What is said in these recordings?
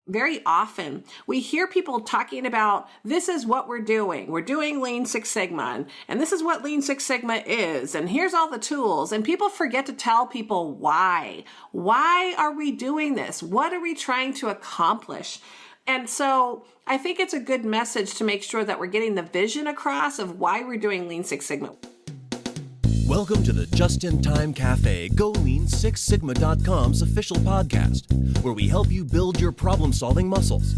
very often we hear people talking about this is what we're doing. We're doing Lean Six Sigma, and this is what Lean Six Sigma is, and here's all the tools. And people forget to tell people why. Why are we doing this? What are we trying to accomplish? And so I think it's a good message to make sure that we're getting the vision across of why we're doing Lean Six Sigma. Welcome to the Just-in-Time Cafe GoLean6Sigma.com's official podcast, where we help you build your problem-solving muscles.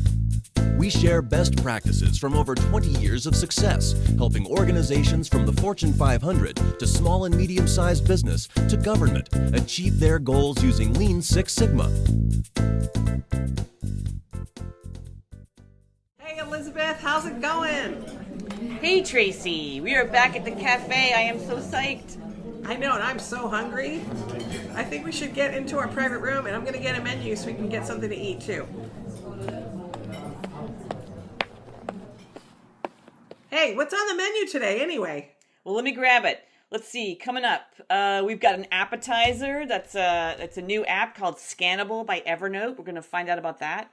We share best practices from over 20 years of success, helping organizations from the Fortune 500 to small and medium-sized business to government achieve their goals using Lean Six Sigma. Hey, Elizabeth, how's it going? Hey Tracy, we are back at the cafe. I am so psyched. I know, and I'm so hungry. I think we should get into our private room, and I'm going to get a menu so we can get something to eat too. Hey, what's on the menu today anyway? Well, let me grab it. Let's see, coming up, we've got an appetizer. That's a new app called Scannable by Evernote. We're going to find out about that.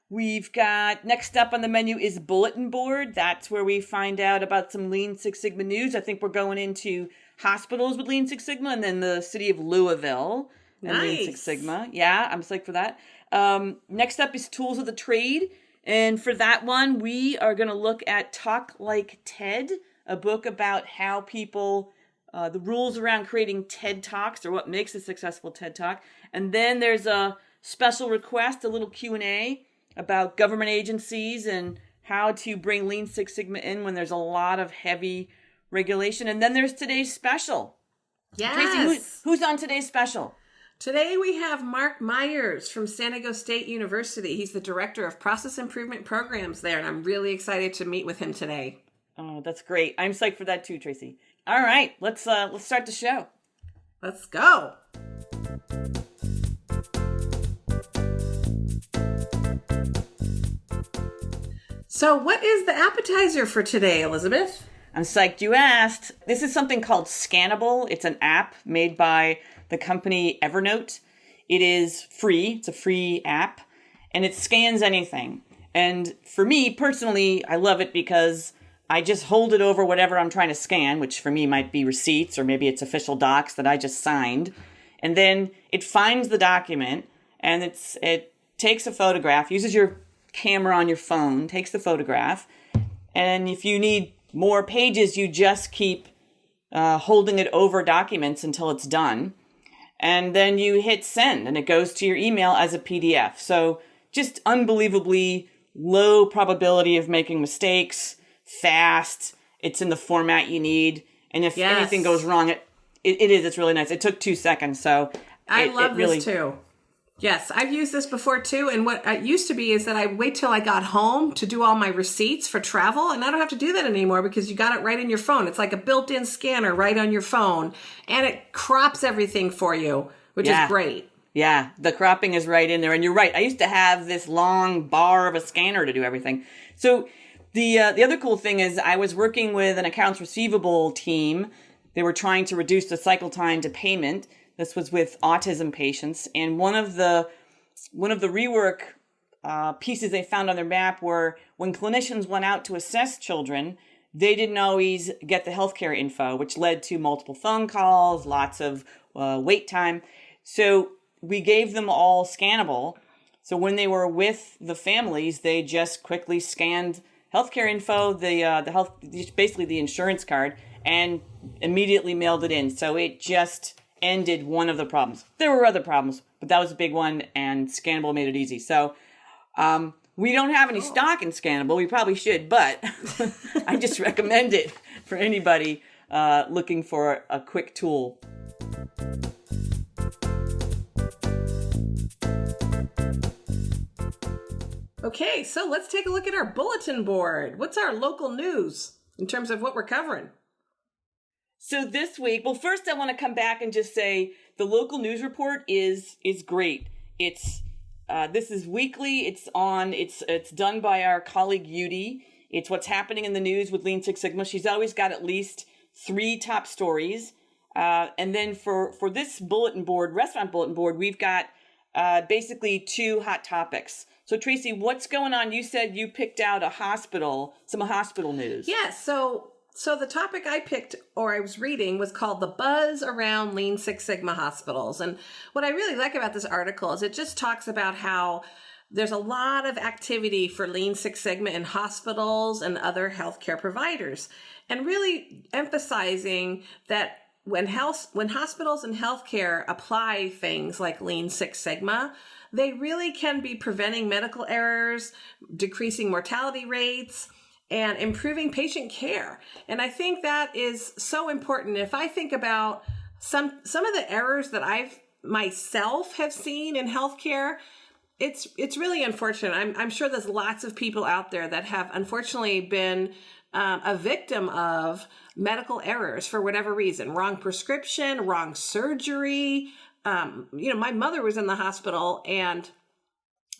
We've got, next up on the menu is Bulletin Board. That's where we find out about some Lean Six Sigma news. I think we're going into hospitals with Lean Six Sigma and then the city of Louisville and Nice. Lean Six Sigma. Yeah, I'm psyched for that. Next up is Tools of the Trade. And for that one, we are going to look at Talk Like TED, a book about how people, the rules around creating TED Talks or what makes a successful TED Talk. And then there's a special request, a little Q&A about government agencies and how to bring Lean Six Sigma in when there's a lot of heavy regulation. And then there's today's special. Yes. Tracy, who's on today's special? Today we have Mark Myers from San Diego State University. He's the director of process improvement programs there, and I'm really excited to meet with him today. Oh, that's great. I'm psyched for that too, Tracy. All right, let's start the show. Let's go. So what is the appetizer for today, Elizabeth? I'm psyched you asked. This is something called Scannable. It's an app made by the company Evernote. It is free. It's a free app, and it scans anything. And for me personally, I love it because I just hold it over whatever I'm trying to scan, which for me might be receipts or maybe it's official docs that I just signed. And then it finds the document and it takes a photograph, uses your camera on your phone, takes the photograph. And if you need more pages, you just keep holding it over documents until it's done. And then you hit send and it goes to your email as a PDF. So just unbelievably low probability of making mistakes, fast. It's in the format you need. And if anything goes wrong, it's really nice. It took 2 seconds. So I love this too. Yes, I've used this before too. And what it used to be is that I wait till I got home to do all my receipts for travel. And I don't have to do that anymore because you got it right in your phone. It's like a built-in scanner right on your phone. And it crops everything for you, which is great. Yeah, the cropping is right in there. And you're right. I used to have this long bar of a scanner to do everything. So the other cool thing is I was working with an accounts receivable team. They were trying to reduce the cycle time to payment. This was with autism patients, and one of the rework pieces they found on their map were when clinicians went out to assess children, they didn't always get the healthcare info, which led to multiple phone calls, lots of wait time. So we gave them all scannable. So when they were with the families, they just quickly scanned healthcare info, basically the insurance card, and immediately mailed it in. So it just ended one of the problems. There were other problems, but that was a big one, and Scannable made it easy. So we don't have any stock in Scannable. We probably should, but I just recommend it for anybody looking for a quick tool. Okay, so let's take a look at our bulletin board. What's our local news in terms of what we're covering? So this week, well, first I want to come back and just say the local news report is great. It's this is weekly. It's done by our colleague Yudi. It's what's happening in the news with Lean Six Sigma. She's always got at least 3 top stories. And then for this bulletin board, restaurant bulletin board, we've got basically 2 hot topics. So Tracy, what's going on? You said you picked out some hospital news. Yes. So the topic I picked or I was reading was called The Buzz Around Lean Six Sigma Hospitals. And what I really like about this article is it just talks about how there's a lot of activity for Lean Six Sigma in hospitals and other healthcare providers, and really emphasizing that when hospitals and healthcare apply things like Lean Six Sigma, they really can be preventing medical errors, decreasing mortality rates, and improving patient care. And I think that is so important. If I think about some of the errors that I've myself have seen in healthcare, it's really unfortunate. I'm sure there's lots of people out there that have unfortunately been a victim of medical errors for whatever reason, wrong prescription, wrong surgery. My mother was in the hospital, and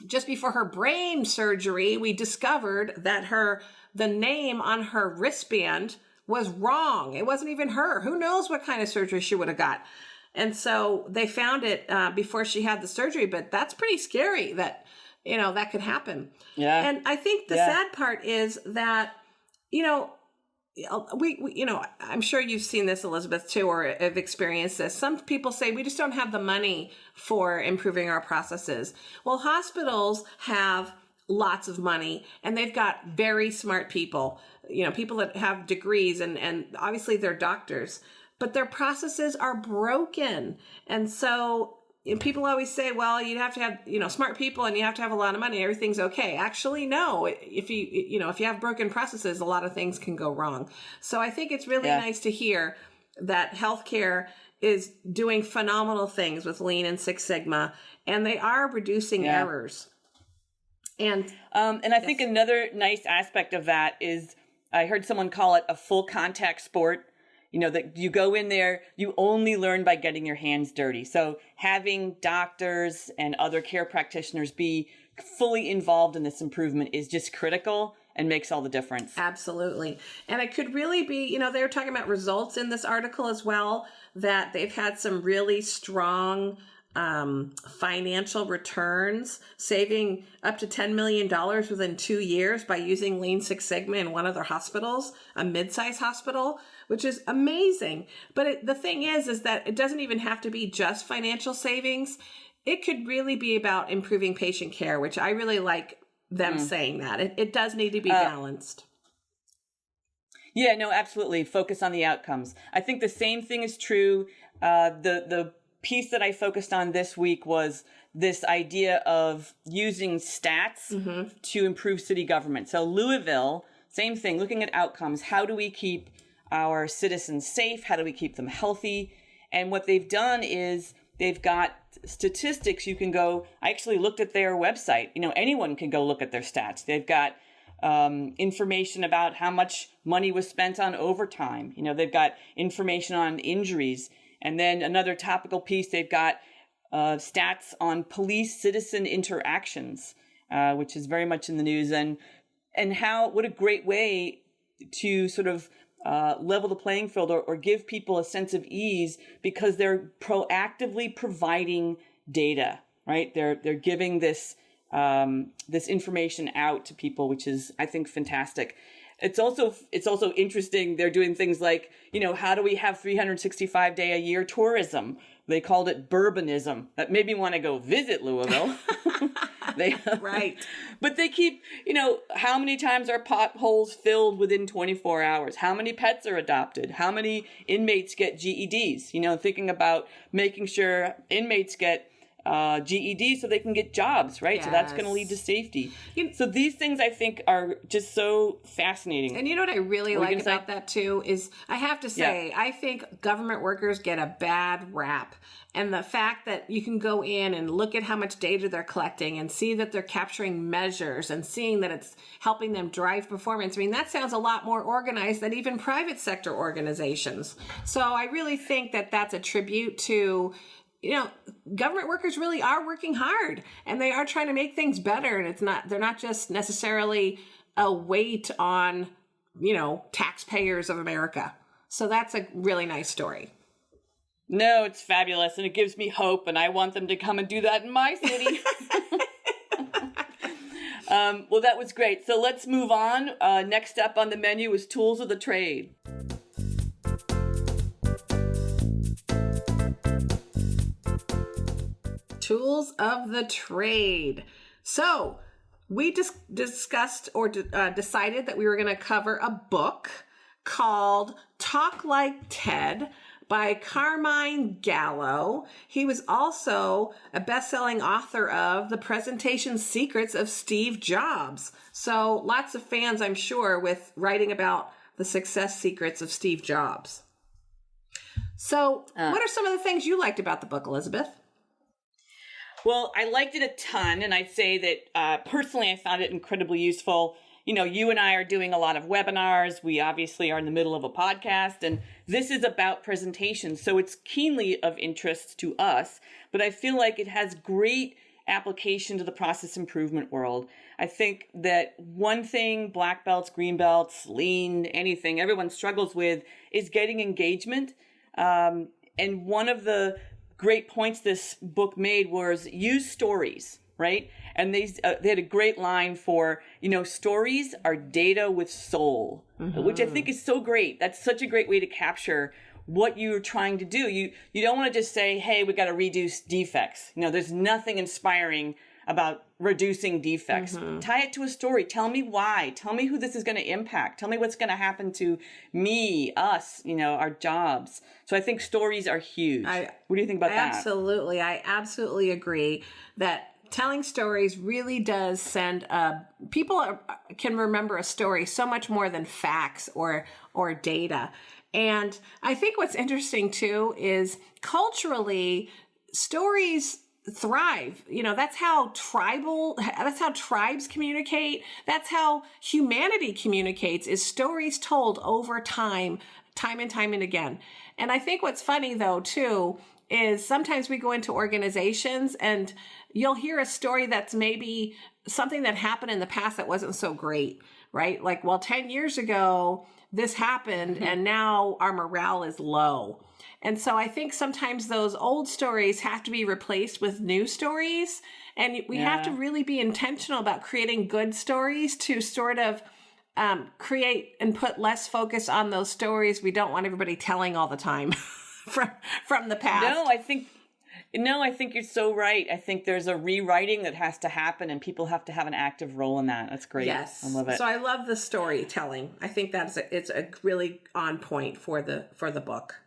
just before her brain surgery, we discovered that the name on her wristband was wrong. It wasn't even her. Who knows what kind of surgery she would have got. And so they found it before she had the surgery, but that's pretty scary that, that could happen. Yeah. And I think the sad part is that, I'm sure you've seen this, Elizabeth, too, or have experienced this. Some people say we just don't have the money for improving our processes. Well, hospitals have lots of money, and they've got very smart people, people that have degrees, and obviously they're doctors, but their processes are broken. And so people always say, well, you have to have, smart people, and you have to have a lot of money. Everything's okay. Actually, no. If you have broken processes, a lot of things can go wrong. So I think it's really nice to hear that healthcare is doing phenomenal things with Lean and Six Sigma, and they are reducing errors. And I think another nice aspect of that is, I heard someone call it a full contact sport. That you go in there, you only learn by getting your hands dirty. So having doctors and other care practitioners be fully involved in this improvement is just critical and makes all the difference. Absolutely. And it could really be, they were talking about results in this article as well, that they've had some really strong financial returns, saving up to $10 million within 2 years by using Lean Six Sigma in one of their hospitals, a mid-size hospital, which is amazing. But the thing is that it doesn't even have to be just financial savings. It could really be about improving patient care, which I really like them saying that. It does need to be balanced. Yeah, no, absolutely. Focus on the outcomes. I think the same thing is true. The piece that I focused on this week was this idea of using stats to improve city government. So Louisville, same thing, looking at outcomes. How do we keep our citizens safe? How do we keep them healthy? And what they've done is they've got statistics. You can go, I actually looked at their website. Anyone can go look at their stats. They've got information about how much money was spent on overtime. They've got information on injuries. And then another topical piece, they've got stats on police-citizen interactions, which is very much in the news, and what a great way to sort of level the playing field or give people a sense of ease, because they're proactively providing data, right? They're giving this information out to people, which is, I think, fantastic. It's also interesting. They're doing things like, how do we have 365-day-a-year tourism? They called it Bourbonism. That made me want to go visit Louisville. Right. But they keep, how many times are potholes filled within 24 hours? How many pets are adopted? How many inmates get GEDs? Thinking about making sure inmates get GED so they can get jobs, right? Yes. So that's going to lead to safety. So these things, I think, are just so fascinating. And you know what I really like about that too is, I have to say, I think government workers get a bad rap. And the fact that you can go in and look at how much data they're collecting and see that they're capturing measures and seeing that it's helping them drive performance. that sounds a lot more organized than even private sector organizations. So I really think that that's a tribute to, government workers really are working hard, and they are trying to make things better. And they're not just necessarily a weight on, taxpayers of America. So that's a really nice story. No, it's fabulous, and it gives me hope, and I want them to come and do that in my city. Well, that was great. So let's move on. Next up on the menu is Tools of the Trade. Tools of the trade. So we just discussed or decided that we were going to cover a book called Talk Like Ted by Carmine Gallo. He was also a best-selling author of The Presentation Secrets of Steve Jobs. So lots of fans, I'm sure, with writing about the success secrets of Steve Jobs. So what are some of the things you liked about the book, Elizabeth? Well, I liked it a ton, and I'd say that personally I found it incredibly useful. You know, you and I are doing a lot of webinars. We obviously are in the middle of a podcast, and this is about presentations, so it's keenly of interest to us, but I feel like it has great application to the process improvement world. I think that one thing black belts, green belts, lean, anything, everyone struggles with is getting engagement. And one of the great points this book made was use stories, right? And they had a great line for, you know, stories are data with soul, which I think is so great. That's such a great way to capture what you're trying to do. You don't want to just say, hey, we got to reduce defects. You know, there's nothing inspiring about reducing defects. Tie it to a story. Tell me why. Tell me who this is going to impact. Tell me what's going to happen to me, us, you know, our jobs. So I think stories are huge. What do you think about that? Absolutely. I absolutely agree that telling stories really does send people can remember a story so much more than facts or data. And I think what's interesting too is culturally stories thrive. You know, that's how tribes communicate. That's how humanity communicates, is stories told over time and time and again. And I think what's funny though too is sometimes we go into organizations and you'll hear a story that's maybe something that happened in the past that wasn't so great, right? Like, well, 10 years ago, this happened and now our morale is low. And so I think sometimes those old stories have to be replaced with new stories. And we have to really be intentional about creating good stories to sort of create and put less focus on those stories we don't want everybody telling all the time from the past. No, I think you're so right. I think there's a rewriting that has to happen and people have to have an active role in that. That's great. Yes. I love it. So I love the storytelling. I think it's a really on point for the book.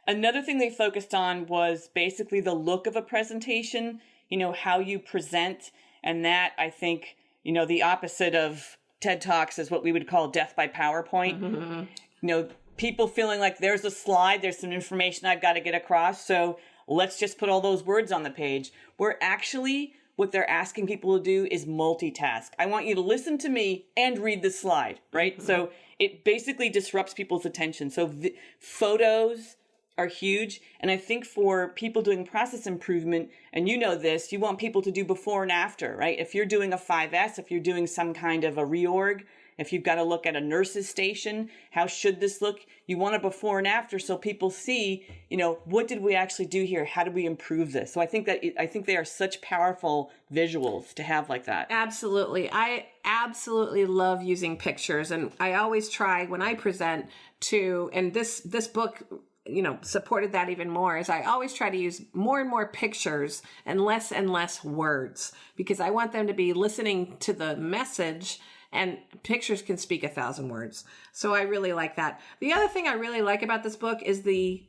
Another thing they focused on was basically the look of a presentation, you know, how you present. And that, I think, you know, the opposite of TED Talks is what we would call death by PowerPoint. You know, people feeling like there's a slide, there's some information I've got to get across, so let's just put all those words on the page. Where actually what they're asking people to do is multitask. I want you to listen to me and read the slide, right? So it basically disrupts people's attention. So photos are huge. And I think for people doing process improvement, and you know this, you want people to do before and after, right? If you're doing a 5S, if you're doing some kind of a reorg, if you've got to look at a nurse's station, how should this look? You want a before and after so people see, you know, what did we actually do here? How did we improve this? So I think they are such powerful visuals to have like that. Absolutely. I absolutely love using pictures. And I always try when I present to, and this book, you know, supported that even more, is I always try to use more and more pictures and less words, because I want them to be listening to the message, and pictures can speak 1,000 words. So I really like that. The other thing I really like about this book is the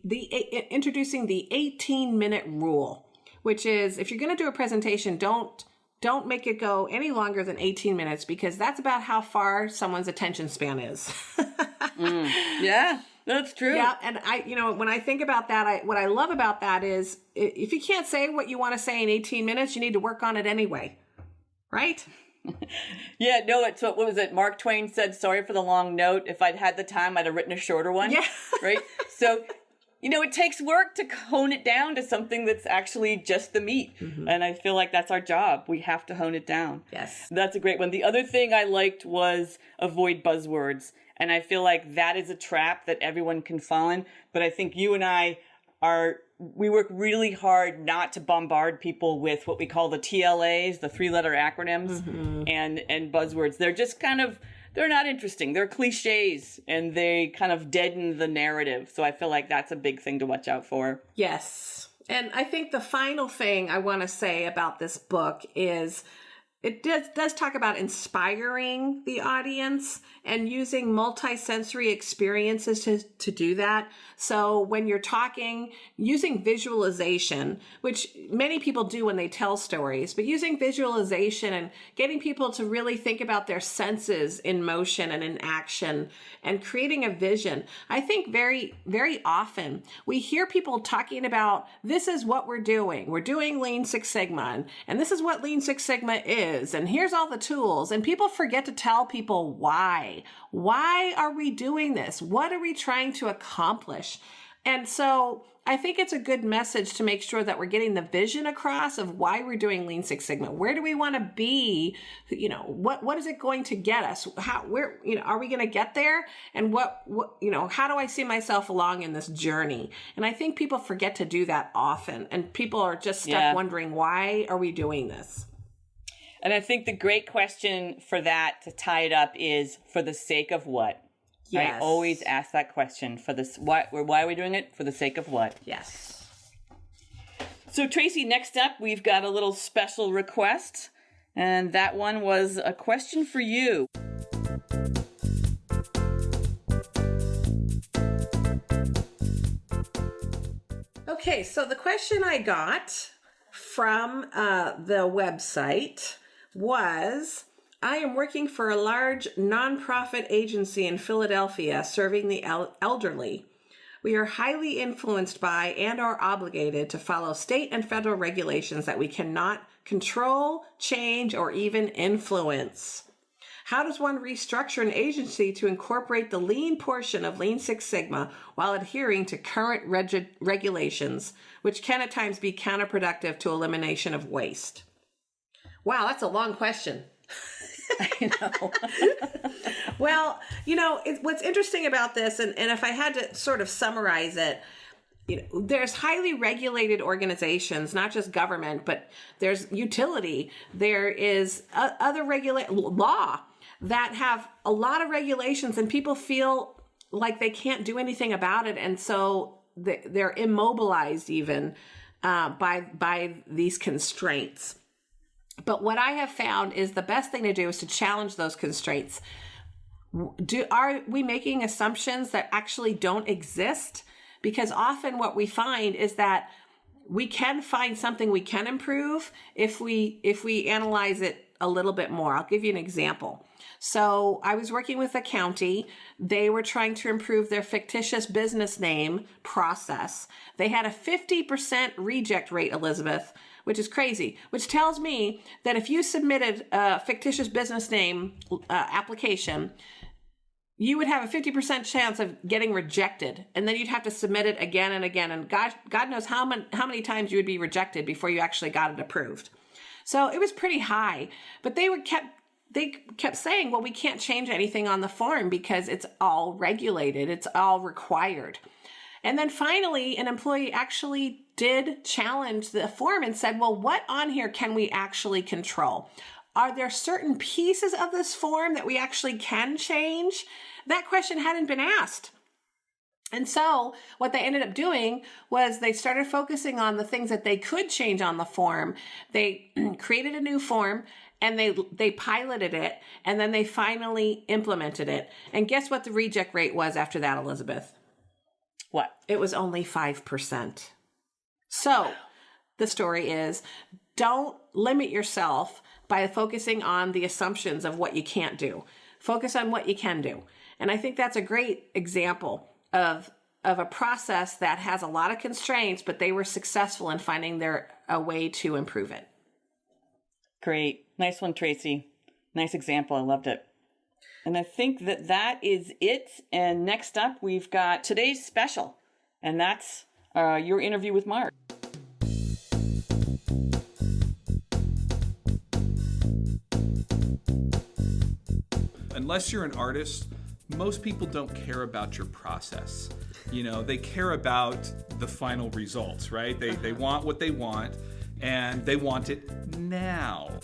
introducing the 18-minute rule, which is if you're going to do a presentation, don't make it go any longer than 18 minutes, because that's about how far someone's attention span is. Yeah. That's true. Yeah, and when I think about that, what I love about that is if you can't say what you want to say in 18 minutes, you need to work on it anyway, right? Yeah, no, it's what was it? Mark Twain said, sorry for the long note. If I'd had the time, I'd have written a shorter one. Yeah. Right? So, you know, it takes work to hone it down to something that's actually just the meat. And I feel like that's our job. We have to hone it down. Yes. That's a great one. The other thing I liked was avoid buzzwords. And I feel like that is a trap that everyone can fall in. But I think you and I we work really hard not to bombard people with what we call the TLAs, the 3-letter acronyms, and buzzwords. They're just they're not interesting. They're cliches, and they kind of deaden the narrative. So I feel like that's a big thing to watch out for. Yes. And I think the final thing I want to say about this book is it does talk about inspiring the audience and using multisensory experiences to do that. So when you're talking, using visualization, which many people do when they tell stories, but using visualization and getting people to really think about their senses in motion and in action and creating a vision. I think very, very often we hear people talking about, this is what we're doing. We're doing Lean Six Sigma, and this is what Lean Six Sigma is. And here's all the tools. And people forget to tell people why. Why are we doing this? What are we trying to accomplish? And so I think it's a good message to make sure that we're getting the vision across of why we're doing Lean Six Sigma. Where do we want to be? What is it going to get us? Where are we going to get there? And how do I see myself along in this journey? And I think people forget to do that often. And people are just stuck wondering, why are we doing this? And I think the great question for that, to tie it up, is for the sake of what? Yes. I always ask that question. Why are we doing it? For the sake of what? Yes. So Tracy, next up, we've got a little special request. And that one was a question for you. Okay, so the question I got from the website was, I am working for a large nonprofit agency in Philadelphia serving the elderly. We are highly influenced by and are obligated to follow state and federal regulations that we cannot control, change, or even influence. How does one restructure an agency to incorporate the lean portion of Lean Six Sigma while adhering to current regulations, which can at times be counterproductive to elimination of waste? Wow, that's a long question. I know. Well, what's interesting about this, and if I had to sort of summarize it, there's highly regulated organizations, not just government, but there's utility. There is other law that have a lot of regulations, and people feel like they can't do anything about it, and so they're immobilized even by these constraints. But what I have found is the best thing to do is to challenge those constraints. Are we making assumptions that actually don't exist? Because often what we find is that we can find something we can improve if we analyze it a little bit more. I'll give you an example. So I was working with a county. They were trying to improve their fictitious business name process. They had a 50% reject rate, Elizabeth, which is crazy, which tells me that if you submitted a fictitious business name application, you would have a 50% chance of getting rejected. And then you'd have to submit it again and again. And God knows how many times you would be rejected before you actually got it approved. So it was pretty high, but they kept saying, well, we can't change anything on the form because it's all regulated. It's all required. And then finally, an employee actually did challenge the form and said, well, what on here can we actually control? Are there certain pieces of this form that we actually can change? That question hadn't been asked. And so what they ended up doing was they started focusing on the things that they could change on the form. They created a new form and they piloted it, and then they finally implemented it. And guess what the reject rate was after that, Elizabeth? What? It was only 5%. So the story is, don't limit yourself by focusing on the assumptions of what you can't do. Focus on what you can do. And I think that's a great example of a process that has a lot of constraints, but they were successful in finding a way to improve it. Great. Nice one, Tracy. Nice example. I loved it. And I think that is it. And next up, we've got today's special, and that's your interview with Mark. Unless you're an artist, most people don't care about your process. They care about the final results, right? They want what they want, and they want it now.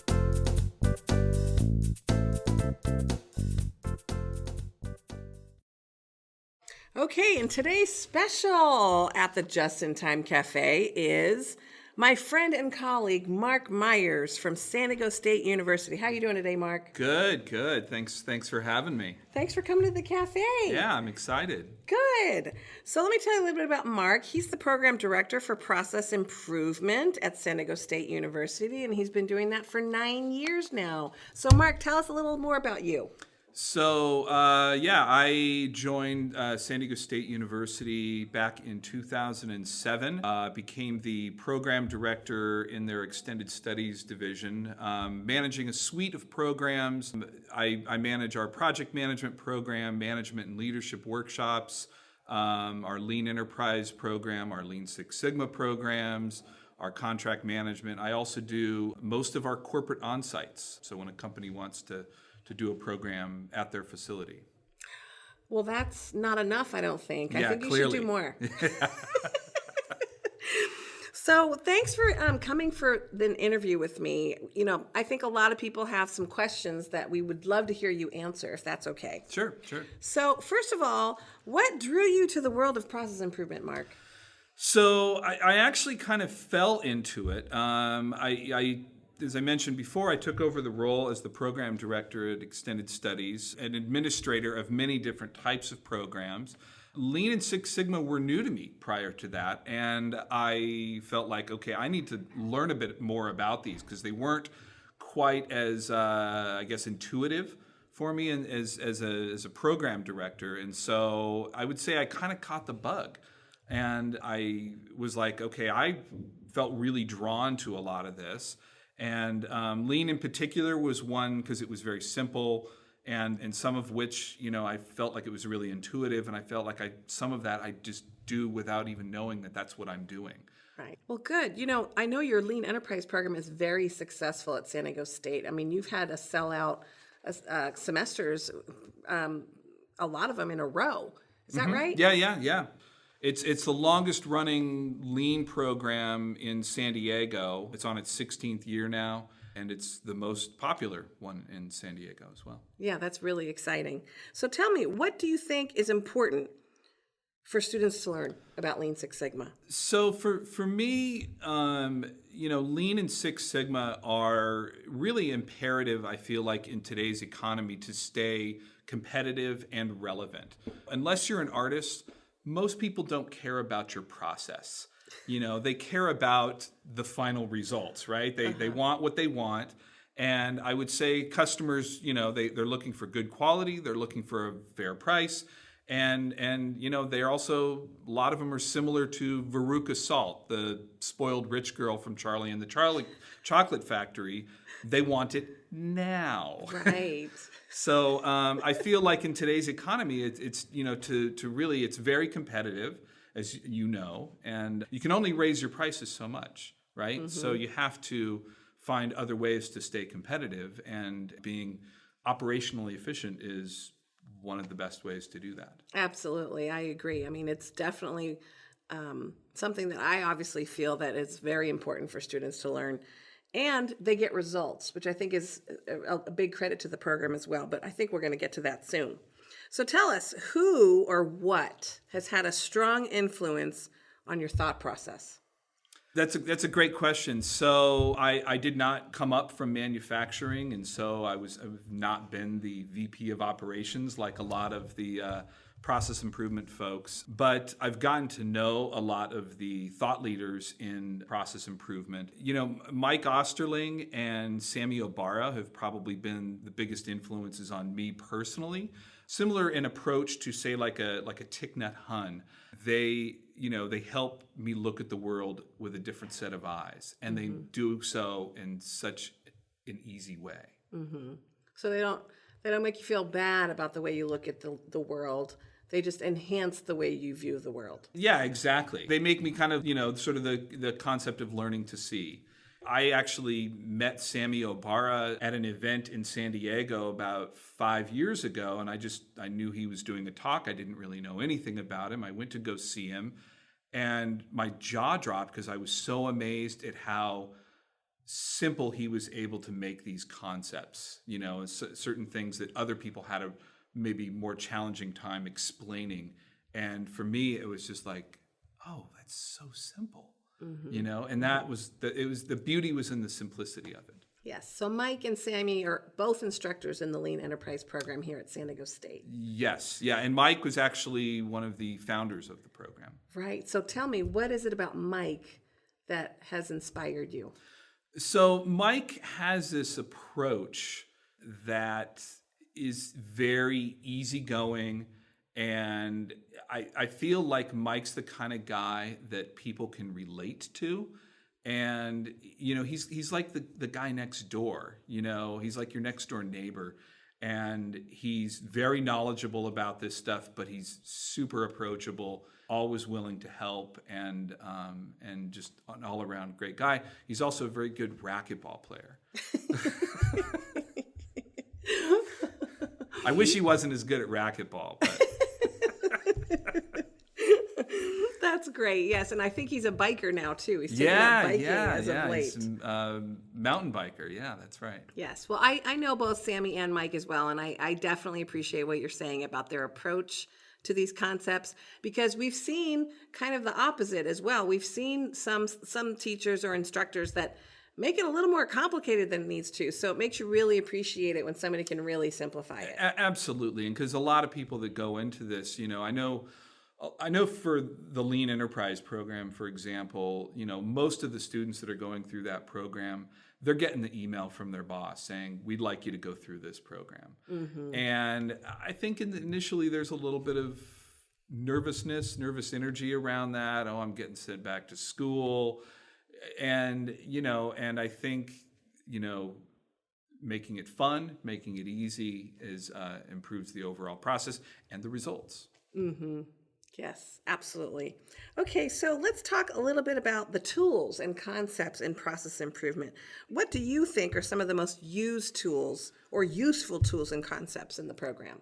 Okay, and today's special at the Just in Time Cafe is my friend and colleague, Mark Myers from San Diego State University. How are you doing today, Mark? Good. Thanks for having me. Thanks for coming to the cafe. Yeah, I'm excited. Good. So let me tell you a little bit about Mark. He's the program director for process improvement at San Diego State University, and he's been doing that for 9 years now. So Mark, tell us a little more about you. So, I joined San Diego State University back in 2007, became the program director in their extended studies division, managing a suite of programs. I manage our project management program, management and leadership workshops, our Lean Enterprise program, our Lean Six Sigma programs, our contract management. I also do most of our corporate on-sites. So when a company wants to do a program at their facility. Well, that's not enough, I don't think. I Yeah, think you clearly. should do more. So thanks for coming for the interview with me. I think a lot of people have some questions that we would love to hear you answer, if that's okay. Sure. So first of all, what drew you to the world of process improvement, Mark? So I actually kind of fell into it. As I mentioned before, I took over the role as the program director at Extended Studies, an administrator of many different types of programs. Lean and Six Sigma were new to me prior to that, and I felt like, okay, I need to learn a bit more about these because they weren't quite as, intuitive for me as a program director. And so I would say I kind of caught the bug. And I was like, okay, I felt really drawn to a lot of this. And Lean in particular was one because it was very simple, and some of which, I felt like it was really intuitive, and I felt like some of that I just do without even knowing that that's what I'm doing. Right. Well, good. I know your Lean Enterprise program is very successful at San Diego State. I mean, you've had a sellout semesters, a lot of them in a row. Is that right? Yeah. It's the longest running Lean program in San Diego. It's on its 16th year now, and it's the most popular one in San Diego as well. Yeah, that's really exciting. So tell me, what do you think is important for students to learn about Lean Six Sigma? So for me, Lean and Six Sigma are really imperative, I feel like, in today's economy to stay competitive and relevant. Unless you're an artist, most people don't care about your process. They care about the final results, right? They want what they want. And I would say customers, they're looking for good quality. They're looking for a fair price. And they're also, a lot of them are similar to Veruca Salt, the spoiled rich girl from Charlie and the Chocolate Factory. They want it now. Right. So I feel like in today's economy, it's it's very competitive, as you know, and you can only raise your prices so much, right? Mm-hmm. So you have to find other ways to stay competitive, and being operationally efficient is one of the best ways to do that. Absolutely, I agree. I mean, it's definitely something that I obviously feel that is very important for students to learn. And they get results, which I think is a big credit to the program as well. But I think we're going to get to that soon. So tell us, who or what has had a strong influence on your thought process? That's a great question. So I did not come up from manufacturing, and so I've not been the VP of operations like a lot of the process improvement folks, but I've gotten to know a lot of the thought leaders in process improvement. Mike Osterling and Sammy Obara have probably been the biggest influences on me personally. Similar in approach to, say, like a Thich Nhat Hanh. They help me look at the world with a different set of eyes, and they do so in such an easy way. Mm-hmm. So they don't make you feel bad about the way you look at the world. They just enhance the way you view the world. Yeah, exactly. They make me kind of, sort of the concept of learning to see. I actually met Sammy Obara at an event in San Diego about 5 years ago, and I knew he was doing a talk. I didn't really know anything about him. I went to go see him, and my jaw dropped because I was so amazed at how simple he was able to make these concepts, certain things that other people had a maybe more challenging time explaining. And for me, it was just like, oh, that's so simple. And that was the beauty was in the simplicity of it. Yes. So Mike and Sammy are both instructors in the Lean Enterprise program here at San Diego State. Yes. Yeah. And Mike was actually one of the founders of the program. Right. So tell me, what is it about Mike that has inspired you? So Mike has this approach that is very easygoing, and I feel like Mike's the kind of guy that people can relate to. And, he's like the guy next door, he's like your next door neighbor. And he's very knowledgeable about this stuff, but he's super approachable, always willing to help, and just an all-around great guy. He's also a very good racquetball player. I wish he wasn't as good at racquetball, but... That's great. Yes, and I think he's a biker now too. He's taking up biking as of late. He's a mountain biker. Yeah, that's right. Yes. Well, I know both Sammy and Mike as well, and I definitely appreciate what you're saying about their approach to these concepts, because we've seen kind of the opposite as well. We've seen some teachers or instructors that make it a little more complicated than it needs to. So it makes you really appreciate it when somebody can really simplify it. Absolutely. And because a lot of people that go into this, I know for the Lean Enterprise program, for example, most of the students that are going through that program, they're getting the email from their boss saying, we'd like you to go through this program. And I think initially there's a little bit of nervous energy around that. Oh, I'm getting sent back to school. And I think, making it fun, making it easy improves the overall process and the results. Yes, absolutely. Okay, so let's talk a little bit about the tools and concepts in process improvement. What do you think are some of the most used tools or useful tools and concepts in the program?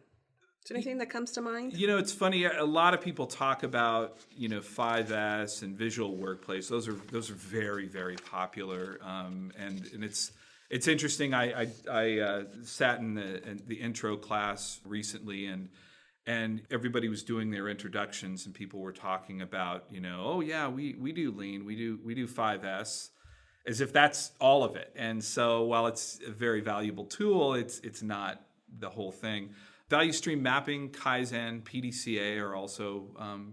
Is there anything that comes to mind? It's funny. A lot of people talk about 5S and visual workplace. Those are very, very popular, and it's interesting. I sat in the intro class recently, and everybody was doing their introductions, and people were talking about oh yeah, we do Lean, we do 5S, as if that's all of it. And so while it's a very valuable tool, it's not the whole thing. Value stream mapping, Kaizen, PDCA are also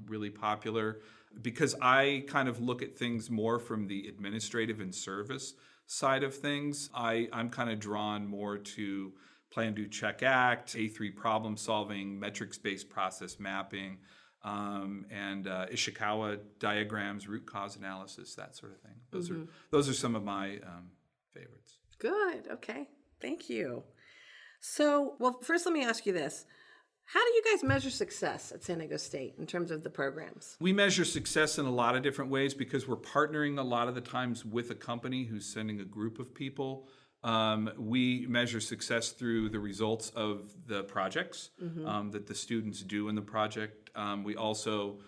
really popular, because I kind of look at things more from the administrative and service side of things. I'm kind of drawn more to Plan, Do, Check, Act, A3 problem solving, metrics-based process mapping, and Ishikawa diagrams, root cause analysis, that sort of thing. Those are some of my favorites. Good. Okay. Thank you. So, well, first let me ask you this. How do you guys measure success at San Diego State in terms of the programs? We measure success in a lot of different ways, because we're partnering a lot of the times with a company who's sending a group of people. We measure success through the results of the projects that the students do in the project. We also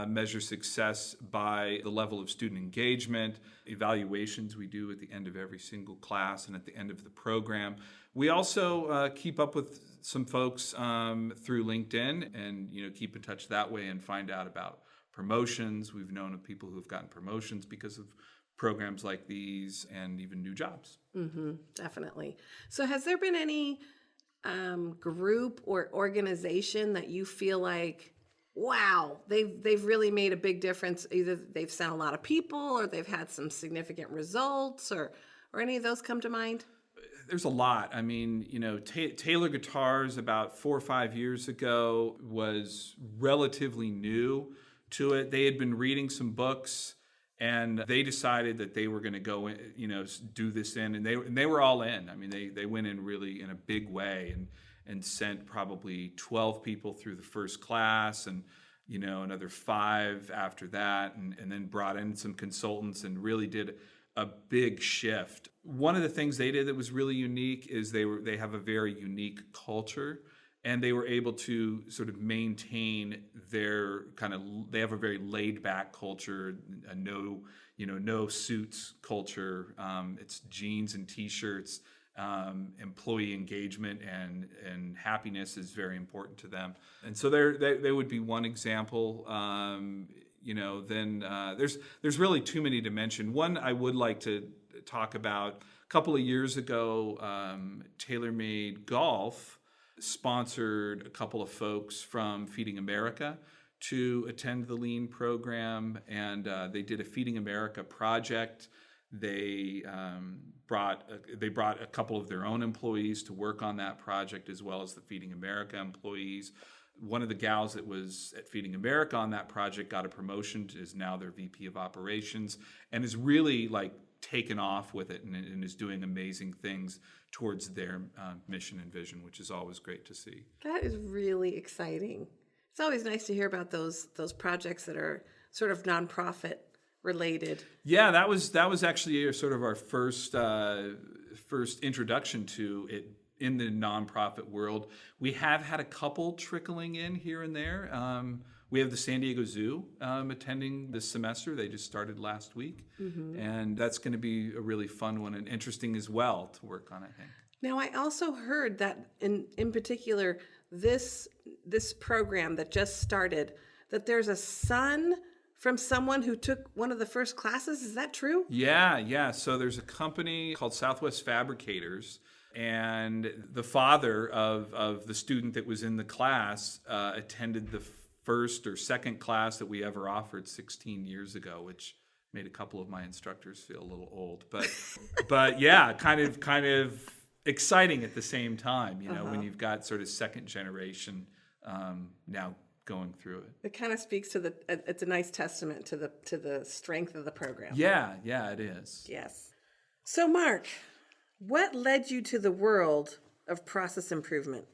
measure success by the level of student engagement, evaluations we do at the end of every single class and at the end of the program. We also keep up with some folks through LinkedIn, and keep in touch that way and find out about promotions. We've known of people who have gotten promotions because of programs like these, and even new jobs. Definitely. So has there been any group or organization that you feel like, wow, they've really made a big difference? Either they've sent a lot of people, or they've had some significant results, or any of those come to mind? There's a lot. I mean, Taylor Guitars about 4 or 5 years ago was relatively new to it. They had been reading some books, and they decided that they were going to go in, do this and they were all in. I mean, they went in really in a big way, and sent probably 12 people through the first class, and another 5 after that, and then brought in some consultants and really did a big shift. One of the things they did that was really unique is they have a very unique culture, and they were able to sort of maintain their they have a very laid back culture, a no suits culture. It's jeans and t-shirts. Employee engagement and happiness is very important to them, and so they would be one example. Then there's really too many to mention. One I would like to talk about: a couple of years ago, TaylorMade Golf sponsored a couple of folks from Feeding America to attend the Lean program, and they did a Feeding America project. They brought a couple of their own employees to work on that project, as well as the Feeding America employees. One of the gals that was at Feeding America on that project got a promotion, is now their VP of operations, and is really taken off with it and is doing amazing things towards their mission and vision, which is always great to see. That is really exciting. It's always nice to hear about those projects that are sort of nonprofit related. Yeah, that was actually sort of our first introduction to it in the nonprofit world. We have had a couple trickling in here and there. We have the San Diego Zoo attending this semester. They just started last week, and that's going to be a really fun one and interesting as well to work on, I think. Now, I also heard that in particular, this program that just started, that there's a son from someone who took one of the first classes. Is that true? Yeah. So there's a company called Southwest Fabricators, and the father of the student that was in the class attended the first or second class that we ever offered 16 years ago, which made a couple of my instructors feel a little old. But yeah, kind of exciting at the same time, when you've got sort of second generation now going through it. It kind of speaks to it's a nice testament to the strength of the program. Yeah, it is. Yes. So Mark, what led you to the world of process improvement?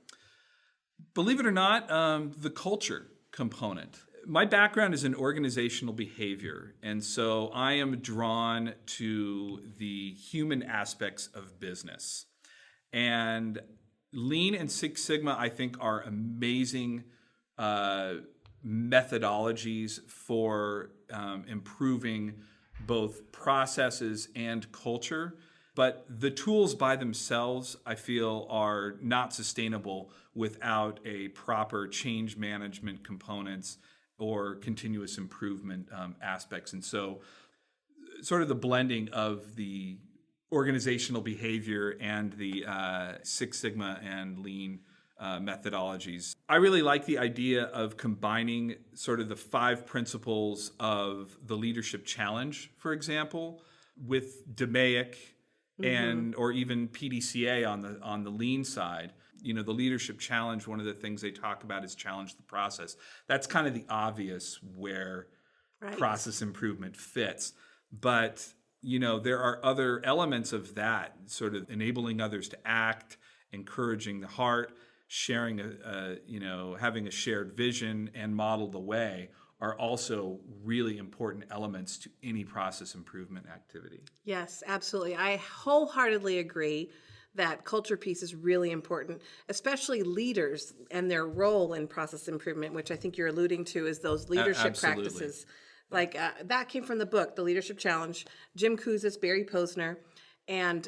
Believe it or not, the culture component. My background is in organizational behavior, and so I am drawn to the human aspects of business. And Lean and Six Sigma, I think, are amazing methodologies for improving both processes and culture. But the tools by themselves, I feel, are not sustainable without a proper change management components or continuous improvement aspects. And so sort of the blending of the organizational behavior and the Six Sigma and Lean methodologies. I really like the idea of combining sort of the 5 principles of the leadership challenge, for example, with DMAIC and or even PDCA on the Lean side. The leadership challenge, one of the things they talk about is challenge the process. That's kind of the obvious where process improvement fits. But, there are other elements of that, sort of enabling others to act, encouraging the heart, sharing having a shared vision and model the way are also really important elements to any process improvement activity. Yes, absolutely. I wholeheartedly agree that culture piece is really important, especially leaders and their role in process improvement, which I think you're alluding to is those leadership practices. That came from the book, The Leadership Challenge, Jim Kouzes, Barry Posner. And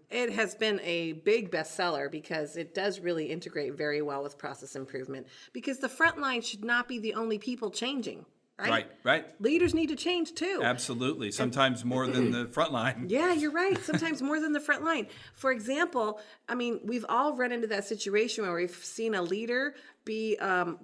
it has been a big bestseller because it does really integrate very well with process improvement, because the front line should not be the only people changing, right? Right. Leaders need to change too. Absolutely. Sometimes more than the front line. Yeah, you're right. Sometimes more than the front line. For example, we've all run into that situation where we've seen a leader be, a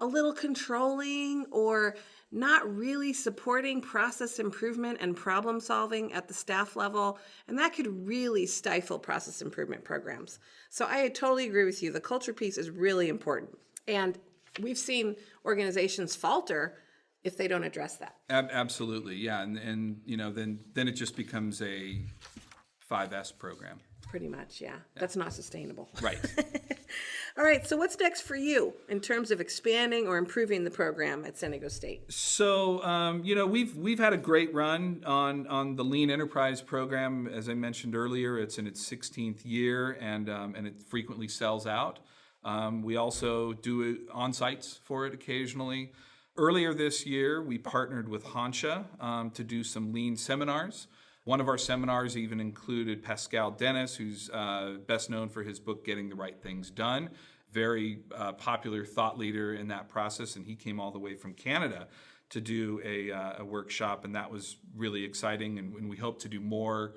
little controlling or not really supporting process improvement and problem solving at the staff level. And that could really stifle process improvement programs. So I totally agree with you. The culture piece is really important. And we've seen organizations falter if they don't address that. Absolutely, yeah. And then it just becomes a 5S program. Pretty much, yeah. That's not sustainable. Right. All right, so what's next for you in terms of expanding or improving the program at San Diego State? So, we've had a great run on the Lean Enterprise program. As I mentioned earlier, it's in its 16th year, and it frequently sells out. We also do on-sites for it occasionally. Earlier this year, we partnered with Hansha to do some Lean seminars. One of our seminars even included Pascal Dennis, who's best known for his book, Getting the Right Things Done. Very popular thought leader in that process, and he came all the way from Canada to do a workshop, and that was really exciting, and we hope to do more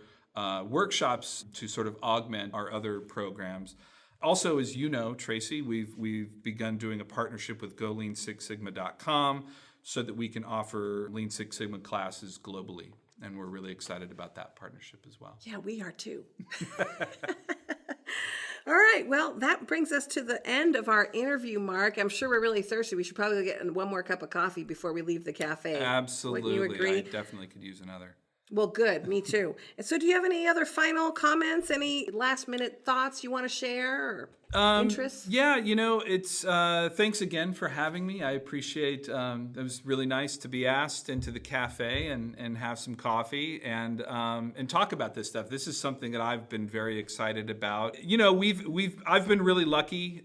workshops to sort of augment our other programs. Also, as you know, Tracy, we've begun doing a partnership with GoLean6Sigma.com so that we can offer Lean Six Sigma classes globally. And we're really excited about that partnership as well. Yeah, we are too. All right, well, that brings us to the end of our interview, Mark. I'm sure we're really thirsty. We should probably get one more cup of coffee before we leave the cafe. Absolutely. Wouldn't you agree? I definitely could use another. Well, good. Me too. And so do you have any other final comments, any last minute thoughts you want to share or interests? Yeah, it's thanks again for having me. I appreciate it was really nice to be asked into the cafe and have some coffee and talk about this stuff. This is something that I've been very excited about. I've been really lucky.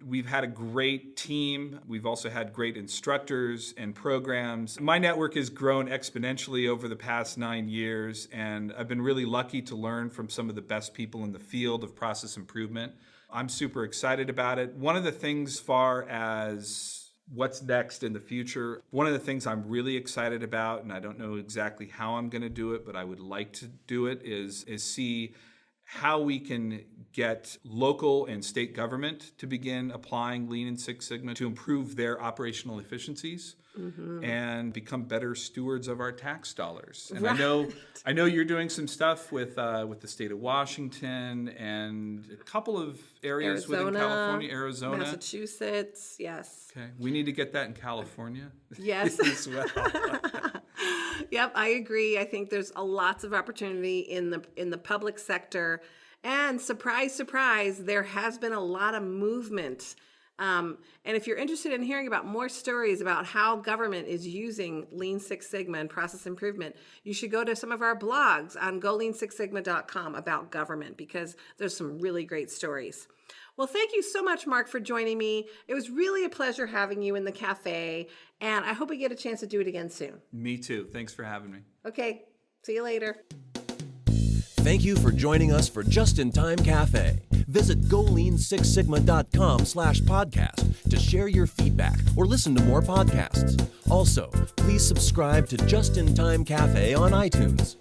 We've had a great team. We've also had great instructors and programs. My network has grown exponentially over the past 9 years, and I've been really lucky to learn from some of the best people in the field of process improvement. I'm super excited about it. One of the things, as far as what's next in the future, one of the things I'm really excited about, and I don't know exactly how I'm going to do it, but I would like to do it, is see how we can get local and state government to begin applying Lean and Six Sigma to improve their operational efficiencies and become better stewards of our tax dollars. And Right. I know you're doing some stuff with the state of Washington and a couple of areas within California, Arizona, Massachusetts, yes. Okay, we need to get that in California. Yes. as well. Yep, I agree. I think there's lots of opportunity in the public sector, and surprise, surprise, there has been a lot of movement. And if you're interested in hearing about more stories about how government is using Lean Six Sigma and process improvement, you should go to some of our blogs on GoLean6Sigma.com about government, because there's some really great stories. Well, thank you so much, Mark, for joining me. It was really a pleasure having you in the cafe, and I hope we get a chance to do it again soon. Me too. Thanks for having me. Okay, see you later. Thank you for joining us for Just in Time Cafe. Visit GoLean6Sigma.com/podcast to share your feedback or listen to more podcasts. Also, please subscribe to Just in Time Cafe on iTunes.